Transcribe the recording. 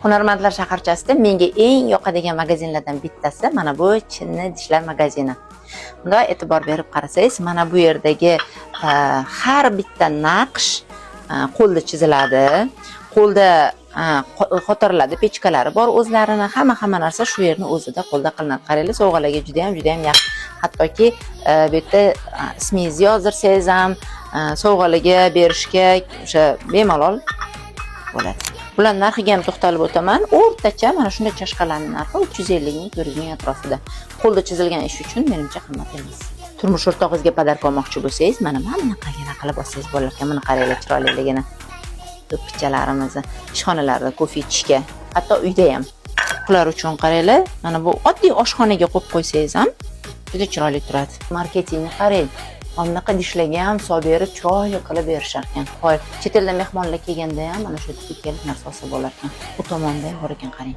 Hunarmandlar shaharchasida menga eng yoqadigan magazinlardan bittasi mana bu Chinni idishlar magazini. Bunda e'tibor berib qarasangiz, mana bu yerdagi har bitta naqsh qo'lda chiziladi, qo'lda xotirladi, pechkalari bor o'zlarini, hamma narsa shu yerning o'zida qo'lda qilinadi. Qaranglar, sovg'alarga juda ham yaxshi. Hattoki bu yerda ismingizni yozdirsangiz ham sovg'alarga berishga o'sha bemalol bo'ladi. Bular narxiga ham to'xtalib o'taman. O'rtacha mana shunday chashqalarning narxi 350 ming, 400 ming atrofida. Qo'lda chizilgan ish uchun menimcha qimmat emas. Turmush o'rtog'ingizga podarka olmoqchi bo'lsangiz, mana bunaqagina qilib olsangiz bo'lar ekan. Buni qaranglar, chiroyliligini. Do'ppichalarimizni ishxonalarda ko'fe ichishga, hatto uyda ham. Ular uchun qaranglar, mana bu oddiy oshxonaga qo'yib qo'ysangiz ham juda chiroyli turadi. Marketingni qarang. Bunaqa idishlarga ham solib berib, chiroyli qilib berishar ekan. Chet eldan mehmonlar kelganda ham mana shu yerga kelib narsa olsa bo'lar ekan. Bu tomonda ham bor ekan, qarang.